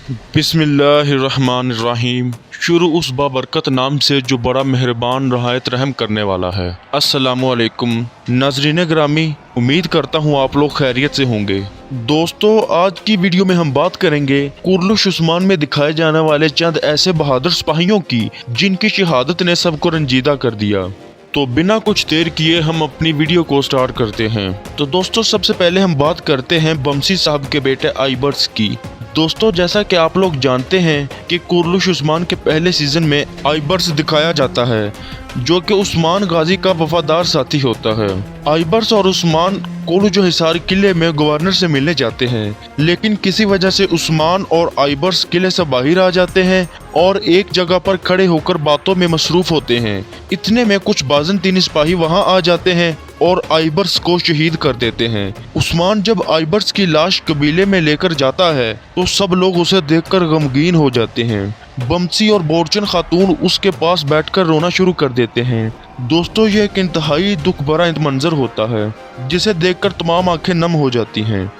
बिस्मिल्लाहिर्रहमानिर्रहीम। शुरू उस बाबरकत नाम से जो बड़ा मेहरबान नहायत रहम करने वाला है। अस्सलामुअलैकुम नाज़रीन गिरामी, उम्मीद करता हूँ आप लोग खैरियत से होंगे। दोस्तों, आज की वीडियो में हम बात करेंगे कुर्लुश उस्मान में दिखाए जाने वाले चंद ऐसे बहादुर सिपाहियों की जिनकी शहादत ने सबको रंजीदा कर दिया। तो बिना कुछ देर किए हम अपनी वीडियो को स्टार्ट करते हैं। तो दोस्तों, सबसे पहले हम बात करते हैं बमसी साहब के बेटे आइबर्स की। दोस्तों, जैसा कि आप लोग जानते हैं कि कुर्लुश उस्मान के पहले सीजन में आइबर्स दिखाया जाता है, जो कि उस्मान गाजी का वफादार साथी होता है। आइबर्स और उस्मान कुर्लुश हिसार किले में गवर्नर से मिलने जाते हैं, लेकिन किसी वजह से उस्मान और आइबर्स किले से बाहर आ जाते हैं और एक जगह पर खड़े होकर बातों में मसरूफ होते हैं। इतने में कुछ बाज़ंतीनी सिपाही वहां आ जाते हैं और आइबर्स को शहीद कर देते हैं। उस्मान जब आइबर्स की लाश कबीले में लेकर जाता है तो सब लोग उसे देखकर गमगीन हो जाते हैं। बमसी और बोरचन खातून उसके पास बैठकर रोना शुरू कर देते हैं। दोस्तों, यह एक इंतहाई दुख भरा मंजर होता है जिसे देखकर तमाम आंखें नम हो जाती हैं।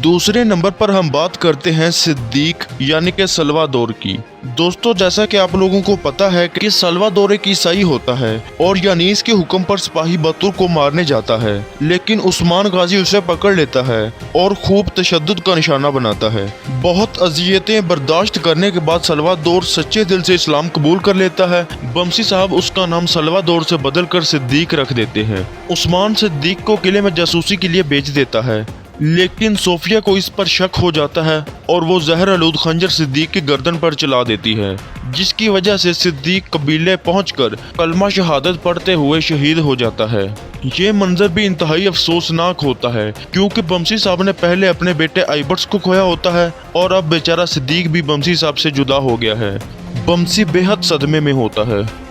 दूसरे नंबर पर हम बात करते हैं सिद्दीक यानी कि सल्वादोर की। दोस्तों, जैसा कि आप लोगों को पता है कि सल्वादोर एक ईसाई होता है और यानीस के हुक्म पर सिपाही बतूर को मारने जाता है, लेकिन उस्मान गाजी उसे पकड़ लेता है और खूब तशद्दुद का निशाना बनाता है। बहुत अजियतें बर्दाश्त करने के बाद सल्वादोर सच्चे दिल से इस्लाम कबूल कर लेता है। बमसी साहब उसका नाम सल्वादोर से बदल कर सिद्दीक रख देते हैं। उस्मान सिद्दीक को किले में जासूसी के लिए बेच देता है, लेकिन सोफिया को इस पर शक हो जाता है और वो जहर आलूद खंजर सिद्दीक की गर्दन पर चला देती है, जिसकी वजह से सिद्दीक कबीले पहुंचकर कलमा शहादत पढ़ते हुए शहीद हो जाता है। ये मंजर भी इंतहाई अफसोसनाक होता है, क्योंकि बमसी साहब ने पहले अपने बेटे आइबर्स को खोया होता है और अब बेचारा सिद्दीक भी बमसी साहब से जुदा हो गया है। बमसी बेहद सदमे में होता है।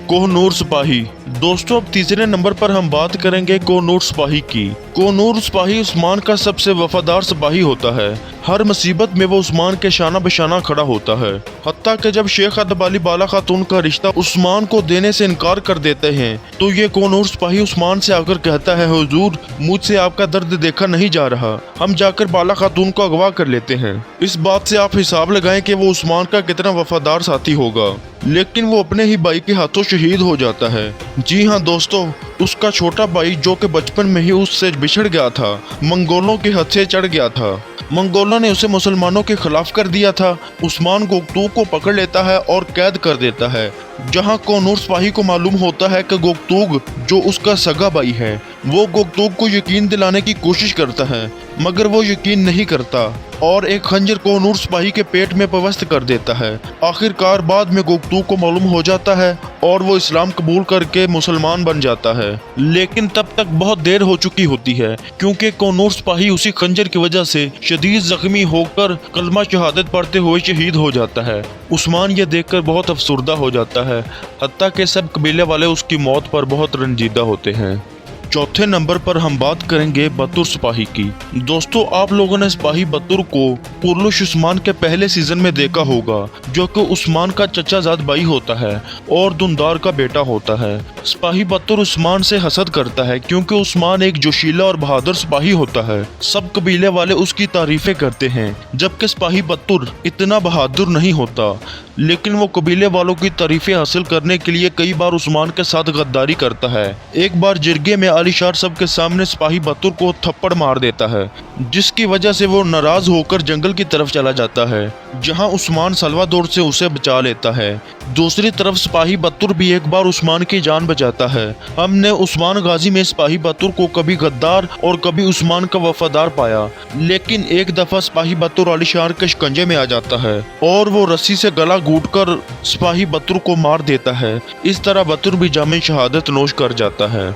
कोहनूर सिपाही। दोस्तों, अब तीसरे नंबर पर हम बात करेंगे कोहनूर सिपाही की। कोहनूर सिपाही उस्मान का सबसे वफादार सिपाही होता है। हर मुसीबत में वो उस्मान के शाना बशाना खड़ा होता है। हत्ता कि जब शेख अदब अली बाला खातून का रिश्ता उस्मान को देने से इनकार कर देते हैं तो ये कोहनूर सिपाही उस्मान से आकर कहता है, हुजूर, मुझसे आपका दर्द देखा नहीं जा रहा, हम जाकर बाला खातून को अगवा कर लेते हैं। इस बात से आप हिसाब लगाएं कि वो उस्मान का कितना वफादार साथी होगा, लेकिन वो अपने ही भाई के हाथों शहीद हो जाता है। जी हाँ दोस्तों, उसका छोटा भाई जो कि बचपन में ही उससे बिछड़ गया था, मंगोलों के हाथ से चढ़ गया था। मंगोलों ने उसे मुसलमानों के खिलाफ कर दिया था। उस्मान गोकतूग को पकड़ लेता है और कैद कर देता है, जहां कोहनूर सिपाही को मालूम होता है कि गोकतूग जो उसका सगा भाई है वो गोकतूग को यकीन दिलाने की कोशिश करता है, मगर वो यकीन नहीं करता और एक खंजर कोहनूर सिपाही के पेट में पवस्त कर देता है। आखिरकार बाद में गोकतूग को मालूम हो जाता है और वो इस्लाम कबूल करके मुसलमान बन जाता है, लेकिन तब तक बहुत देर हो चुकी होती है, क्योंकि कोहनूर सिपाही उसी खंजर की वजह से शदीद जख्मी होकर कलमा शहादत पढ़ते हुए शहीद हो जाता है। उस्मान ये देखकर बहुत अफसुर्दा हो जाता है, हत्ता कि सब कबीले वाले उसकी मौत पर बहुत रंजीदा होते हैं। चौथे नंबर पर हम बात करेंगे बतूर सिपाही की। दोस्तों, आप लोगों ने सिपाही बतूर को कुर्लुश उस्मान के पहले सीजन में देखा होगा, जो कि उस्मान का चचाजाद भाई होता है और दुंदार का बेटा होता है। सिपाही बतूर उस्मान से हसद करता है क्योंकि उस्मान एक जोशीला और बहादुर सिपाही होता है। सब कबीले वाले उसकी तारीफें करते हैं, जबकि सिपाही बतूर इतना बहादुर नहीं होता, लेकिन वो कबीले वालों की तारीफें हासिल करने के लिए कई बार उस्मान के साथ गद्दारी करता है। एक बार जिरगे में अलीशार सब के सामने सिपाही बतूर को थप्पड़ मार देता है, जिसकी वजह से वो नाराज होकर जंगल की तरफ चला जाता है, जहां उस्मान सल्वादोर से उसे बचा लेता है। दूसरी तरफ सिपाही बतूर भी एक बार उस्मान की जान बचाता है। हमने उस्मान गाजी में सिपाही बतूर को कभी गद्दार और कभी उस्मान का वफादार पाया, लेकिन एक दफा सिपाही बतूर अलीशार के शिकंजे में आ जाता है और वो रस्सी से गला घूंटकर सिपाही बतूर को मार देता है। इस तरह बतूर भी जामे शहादत नोश कर जाता है।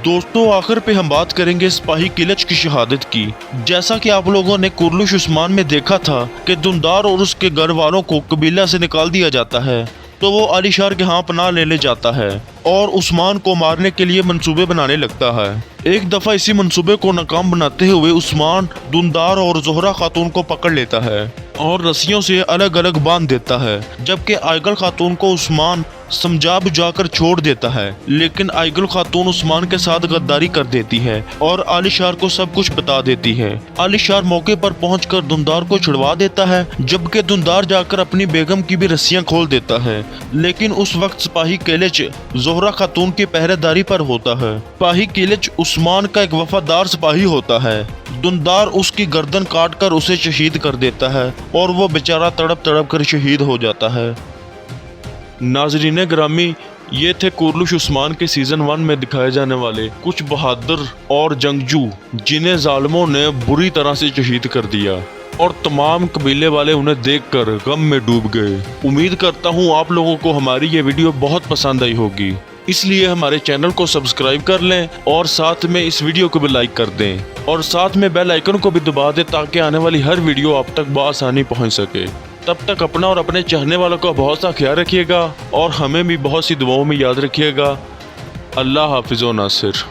दोस्तों, आखिर पे हम बात करेंगे सिपाही किलच की शहादत की। जैसा कि आप लोगों ने कुर्लुश उस्मान में देखा था कि दुंदार और उसके घर वालों को कबीला से निकाल दिया जाता है, तो वो अलीशार के यहाँ पनाह लेने जाता है और उस्मान को मारने के लिए मंसूबे बनाने लगता है। एक दफा इसी मंसूबे को नाकाम बनाते हुए उस्मान दुंदार और जोहरा खातून को पकड़ लेता है और रस्सियों से अलग अलग बांध देता है, जबकि आयगल खातून को उस्मान समझा बुझा कर छोड़ देता है, लेकिन आइगल खातून उस्मान के साथ गद्दारी कर देती है और आलिशार को सब कुछ बता देती है। आलिशार मौके पर पहुंचकर धुंधार को छुड़वा देता है, जबकि धुंधार जाकर अपनी बेगम की भी रस्सियां खोल देता है। लेकिन उस वक्त सिपाही किलिच जोहरा खातून की पहरेदारी पर होता है। सिपाही किलिच उस्मान का एक वफादार सिपाही होता है। धुंधार उसकी गर्दन काट कर उसे शहीद कर देता है और वो बेचारा तड़प तड़प कर शहीद हो जाता है। नाज़रीन ग्रामी, ये थे कुरलुश उस्मान के सीजन 1 में दिखाए जाने वाले कुछ बहादुर और जंगजू जिन्हें जालिमों ने बुरी तरह से शहीद कर दिया और तमाम कबीले वाले उन्हें देखकर गम में डूब गए। उम्मीद करता हूँ आप लोगों को हमारी ये वीडियो बहुत पसंद आई होगी, इसलिए हमारे चैनल को सब्सक्राइब कर लें और साथ में इस वीडियो को भी लाइक कर दें और साथ में बेल आइकन को भी दबा दें ताकि आने वाली हर वीडियो आप तक बआसानी पहुंच सके। तब तक अपना और अपने चाहने वालों का बहुत सा ख्याल रखिएगा और हमें भी बहुत सी दुआओं में याद रखिएगा। अल्लाह हाफिज़ व नासिर।